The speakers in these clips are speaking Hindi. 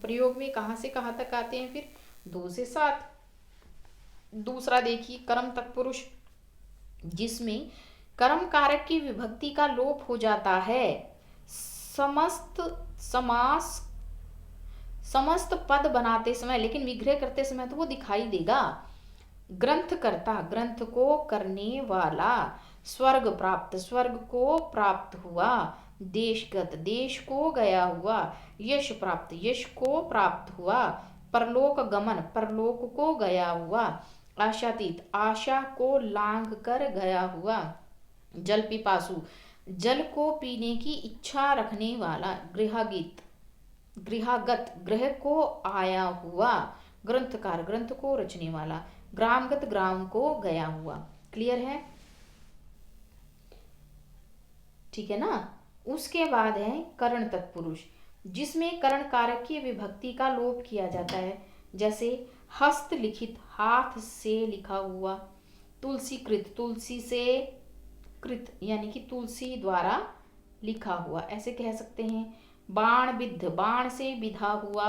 प्रयोग में कहाँ से कहाँ तक आते हैं फिर? 2 से 7। दूसरा देखिए कर्म तत्पुरुष, जिसमें कर्म कारक की विभक्ति का लोप हो जाता है। समस्त समास समस्त पद बनाते समय, लेकिन विग्रह करते समय तो वो दिखाई देगा। ग्रंथकर्ता, ग्रंथ को करने वाला। स्वर्ग प्राप्त, स्वर्ग को प्राप्त हुआ। देशगत, देश को गया हुआ। यश प्राप्त, यश को प्राप्त हुआ। परलोक गमन, परलोक को गया हुआ। आशातीत, आशा को लांघ कर गया हुआ। जल पिपासु, जल को पीने की इच्छा रखने वाला। गृहागीत, गृहागत, गृह को आया हुआ। ग्रंथकार, ग्रंथ को रचने वाला। ग्रामगत, ग्राम को गया हुआ। क्लियर है? ठीक है ना। उसके बाद है करण तत्पुरुष, जिसमें करण कारक की विभक्ति का लोप किया जाता है। जैसे हस्तलिखित, हाथ से लिखा हुआ। तुलसीकृत, तुलसी से कृत यानी कि तुलसी द्वारा लिखा हुआ, ऐसे कह सकते हैं। बाण विद्ध, बाण से विधा हुआ।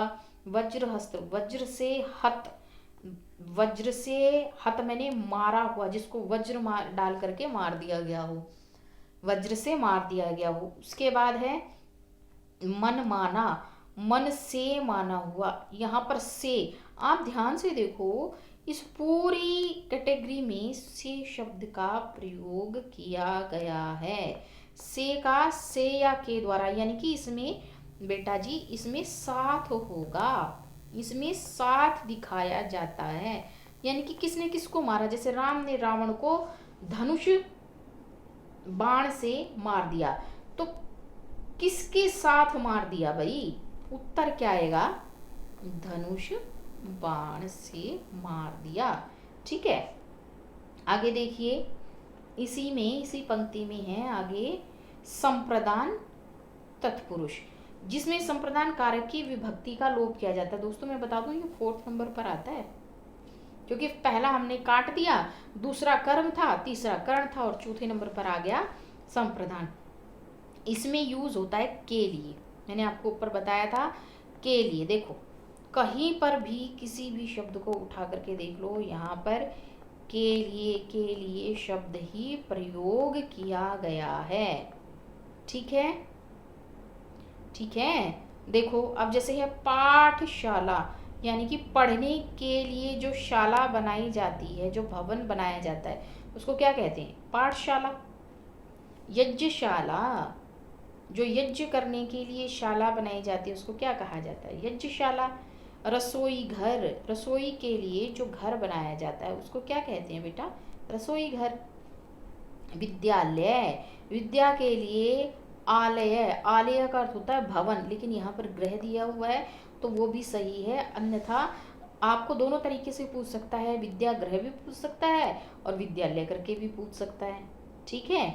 वज्रहस्त, वज्र से हत, वज्र से हत मैंने मारा हुआ, जिसको वज्र मार डाल करके मार दिया गया हो, वज्र से मार दिया गया हो। उसके बाद है मन माना, मन से माना हुआ। यहाँ पर से, आप ध्यान से देखो, इस पूरी कैटेगरी में से शब्द का प्रयोग किया गया है। से का से या के द्वारा, यानी कि इसमें बेटा जी इसमें साथ होगा, इसमें साथ दिखाया जाता है। यानी कि किसने किसको मारा, जैसे राम ने रावण को धनुष बाण से मार दिया, तो किसके साथ मार दिया भाई? उत्तर क्या आएगा? धनुष बाण से मार दिया। ठीक है, आगे देखिए, इसी में इसी पंक्ति में है आगे संप्रदान तत्पुरुष, जिसमें संप्रदान कारक की विभक्ति का लोप किया जाता है। दोस्तों मैं बता दूं ये 4th नंबर पर आता है, क्योंकि पहला हमने काट दिया, दूसरा कर्म था, तीसरा कर्ण था और चौथे नंबर पर आ गया संप्रदान। इसमें यूज होता है के लिए, मैंने आपको ऊपर बताया था के लिए। देखो कहीं पर भी किसी भी शब्द को उठा करके देख लो, यहाँ पर के लिए शब्द ही प्रयोग किया गया है। ठीक है, ठीक है। देखो अब जैसे है पाठशाला, यानी कि पढ़ने के लिए जो शाला बनाई जाती है, जो भवन बनाया जाता है, उसको क्या कहते हैं? पाठशाला। यज्ञशाला, जो यज्ञ करने के लिए शाला बनाई जाती है, उसको क्या कहा जाता है? यज्ञशाला। रसोई घर, रसोई के लिए जो घर बनाया जाता है उसको क्या कहते हैं बेटा? रसोई घर। विद्यालय, विद्या के लिए आलय, आलय का अर्थ होता है भवन, लेकिन यहाँ पर गृह दिया हुआ है तो वो भी सही है, अन्यथा आपको दोनों तरीके से पूछ सकता है, विद्यागृह भी पूछ सकता है और विद्यालय करके भी पूछ सकता है। ठीक है।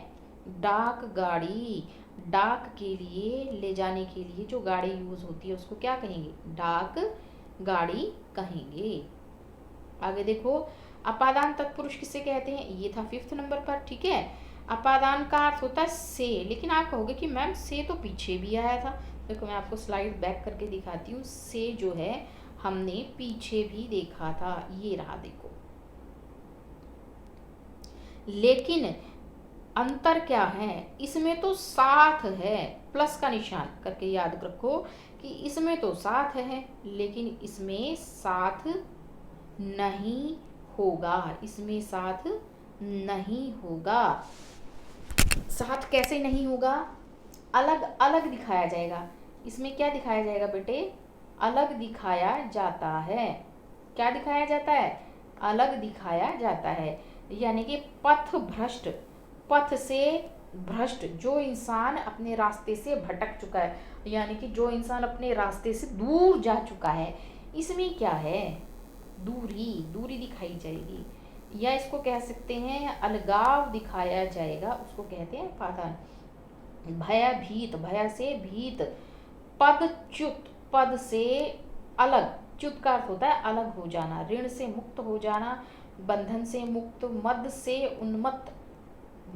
डाक गाड़ी, डाक के लिए ले जाने के लिए जो गाड़ी यूज होती है उसको क्या कहेंगे? डाक गाड़ी कहेंगे। आगे देखो, अपादान तत्पुरुष किसे कहते हैं? ये था 5th नंबर पर। ठीक है, अपादान का अर्थ होता है से, लेकिन आप कहोगे कि मैम से तो पीछे भी आया था। देखो मैं आपको स्लाइड बैक करके दिखाती हूँ, से जो है हमने पीछे भी देखा था, ये रहा देखो। लेकिन अंतर क्या है? इसमें तो साथ है, प्लस का निशान करके याद रखो कि इसमें तो साथ है, लेकिन इसमें साथ नहीं होगा, इसमें साथ नहीं होगा। साथ कैसे नहीं होगा? अलग अलग दिखाया जाएगा। इसमें क्या दिखाया जाएगा बेटे? अलग दिखाया जाता है। क्या दिखाया जाता है? अलग दिखाया जाता है। यानी कि पथ भ्रष्ट, पथ से भ्रष्ट, जो इंसान अपने रास्ते से भटक चुका है, यानी कि जो इंसान अपने रास्ते से दूर जा चुका है, इसमें क्या है? दूरी, दूरी दिखाई जाएगी, या इसको कह सकते हैं अलगाव दिखाया जाएगा, उसको कहते हैं अपादान। भयभीत, भय से भीत। पदच्युत, पद से अलग, च्युत का अर्थ होता है अलग हो जाना। ऋण से मुक्त हो जाना, बंधन से मुक्त। मद से उन्मत्त,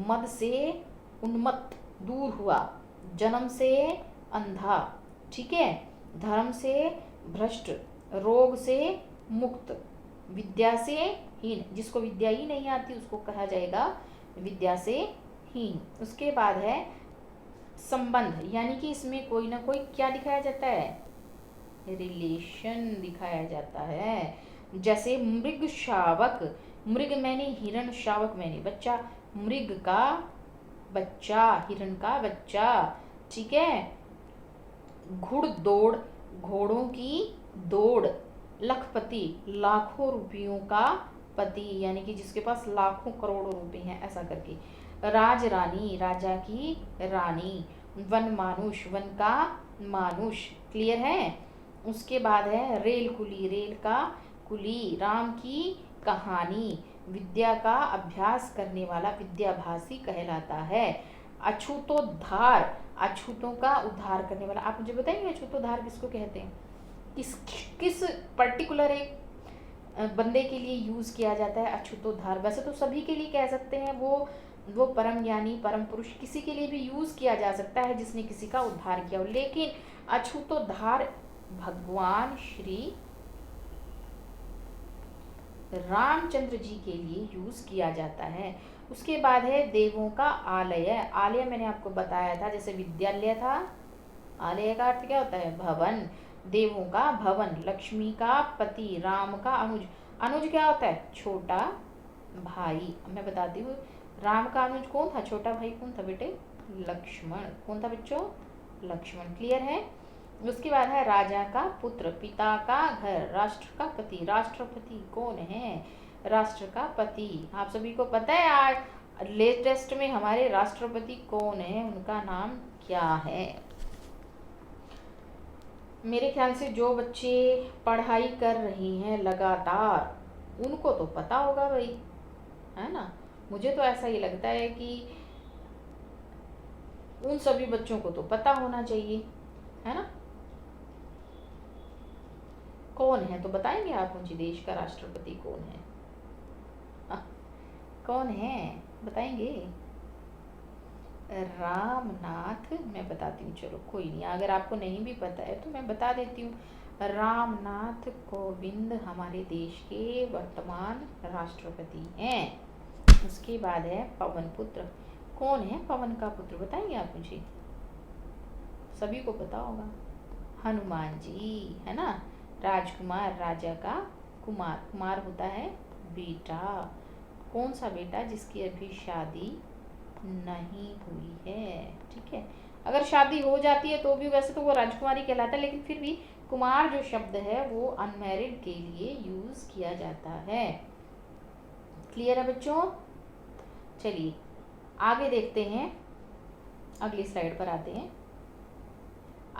मद से उन्मत्त, दूर हुआ। जन्म से अंधा। ठीक है। धर्म से भ्रष्ट, रोग से मुक्त, विद्या से हीन, जिसको विद्या ही नहीं आती उसको कहा जाएगा विद्या से हीन। उसके बाद है संबंध, यानी कि इसमें कोई ना कोई क्या दिखाया जाता है, रिलेशन दिखाया जाता है। जैसे मृग शावक, मृग मैंने हिरण, शावक मैंने बच्चा, मृग का बच्चा, हिरण का बच्चा, ठीक है। घुड़ दौड़, घोड़ों की दौड़, लखपति, लाखों रुपयों का पति, यानी कि जिसके पास लाखों करोड़ों रुपए हैं, ऐसा करके। राज रानी, राजा की रानी। वन मानुष, वन का मानुष, क्लियर है। उसके बाद है रेल कुली, रेल का कुली। राम की कहानी, विद्या का अभ्यास करने वाला विद्याभासी कहलाता है। अछूतोद्धार, अछूतों का उद्धार करने वाला। आप मुझे बताएंगे अछूतोद्धार किसको कहते हैं, किस किस पर्टिकुलर एक बंदे के लिए यूज किया जाता है अछूतोद्धार? वैसे तो सभी के लिए कह सकते हैं, वो परम ज्ञानी, परम पुरुष, किसी के लिए भी यूज किया जा सकता है जिसने किसी का उद्धार किया हो, लेकिन अछूतोद्धार भगवान श्री रामचंद्र जी के लिए यूज किया जाता है। उसके बाद है देवों का आलय। आलय मैंने आपको बताया था, जैसे विद्यालय था, आलय का अर्थ क्या होता है, भवन। देवों का भवन, लक्ष्मी का पति, राम का अनुज। अनुज क्या होता है, छोटा भाई। मैं बताती हूँ, राम का अनुज कौन था, छोटा भाई कौन था बेटे, लक्ष्मण। कौन था बच्चों, लक्ष्मण, क्लियर है। उसके बाद है राजा का पुत्र, पिता का घर, राष्ट्र का पति। राष्ट्रपति कौन है, राष्ट्र का पति। आप सभी को पता है आज लेटेस्ट में हमारे राष्ट्रपति कौन है, उनका नाम क्या है? मेरे ख्याल से जो बच्चे पढ़ाई कर रही हैं लगातार, उनको तो पता होगा भाई, है ना। मुझे तो ऐसा ही लगता है कि उन सभी बच्चों को तो पता होना चाहिए, है ना। कौन है तो बताएंगे आप मुझे, देश का राष्ट्रपति कौन है? कौन है बताएंगे? रामनाथ, मैं बताती हूँ, चलो कोई नहीं, अगर आपको नहीं भी पता है तो मैं बता देती हूँ। रामनाथ कोविंद हमारे देश के वर्तमान राष्ट्रपति हैं। उसके बाद है पवन पुत्र। कौन है पवन का पुत्र, बताएंगे आप मुझे? सभी को पता होगा, हनुमान जी, है ना। राजकुमार, राजा का कुमार, कुमार होता है बेटा। कौन सा बेटा, जिसकी अभी शादी नहीं हुई है, ठीक है। अगर शादी हो जाती है तो भी वैसे तो वो राजकुमारी कहलाता है, लेकिन फिर भी कुमार जो शब्द है वो अनमैरिड के लिए यूज किया जाता है। क्लियर है बच्चों? चलिए आगे देखते हैं, अगली स्लाइड पर आते हैं।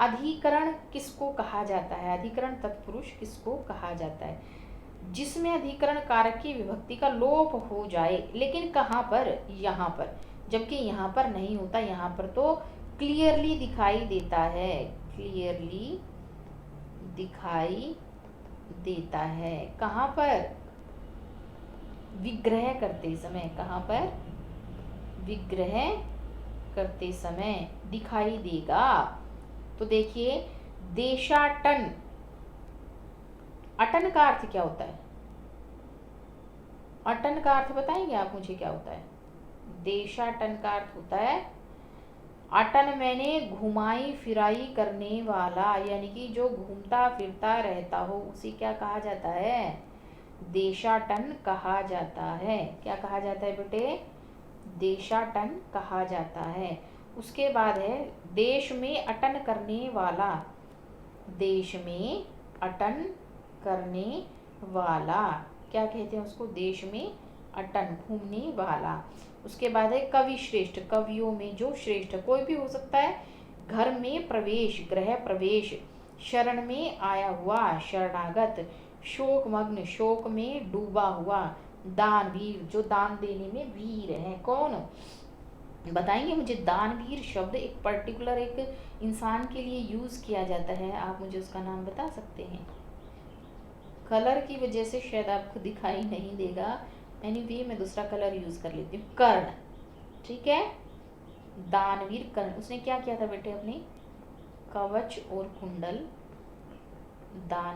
अधिकरण किसको कहा जाता है, अधिकरण तत्पुरुष किसको कहा जाता है? जिसमें अधिकरण कारक की विभक्ति का लोप हो जाए, लेकिन कहाँ पर, यहाँ पर, जबकि यहाँ पर नहीं होता, यहाँ पर तो क्लियरली दिखाई देता है, क्लियरली दिखाई देता है। कहाँ पर, विग्रह करते समय, कहाँ पर, विग्रह करते समय दिखाई देगा। तो देखिए देशाटन, अटन का अर्थ क्या होता है, अटन का अर्थ बताएंगे आप मुझे क्या होता है? देशाटन का अर्थ होता है, अटन मैंने घुमाई फिराई करने वाला, यानी कि जो घूमता फिरता रहता हो उसे क्या कहा जाता है, देशाटन कहा जाता है। क्या कहा जाता है बेटे, देशाटन कहा जाता है। उसके बाद है देश में अटन करने वाला, देश में अटन करने वाला, क्या कहते हैं उसको, देश में अटन, घूमने वाला। उसके बाद है कवि श्रेष्ठ, कवियों में जो श्रेष्ठ, कोई भी हो सकता है। घर में प्रवेश, गृह प्रवेश। शरण में आया हुआ, शरणागत। शोकमग्न, शोक में डूबा हुआ। दानवीर, जो दान देने में वीर है। कौन बताएंगे मुझे? दानवीर शब्द एक पर्टिकुलर एक इंसान के लिए यूज किया जाता है, आप मुझे उसका नाम बता सकते हैं? कलर की वजह से शायद आपको दिखाई नहीं देगा, एनीवे मैं दूसरा कलर यूज कर लेती हूँ, कर्ण, ठीक है। दानवीर कर्ण, उसने क्या किया था बेटे, अपने कवच और कुंडल दान।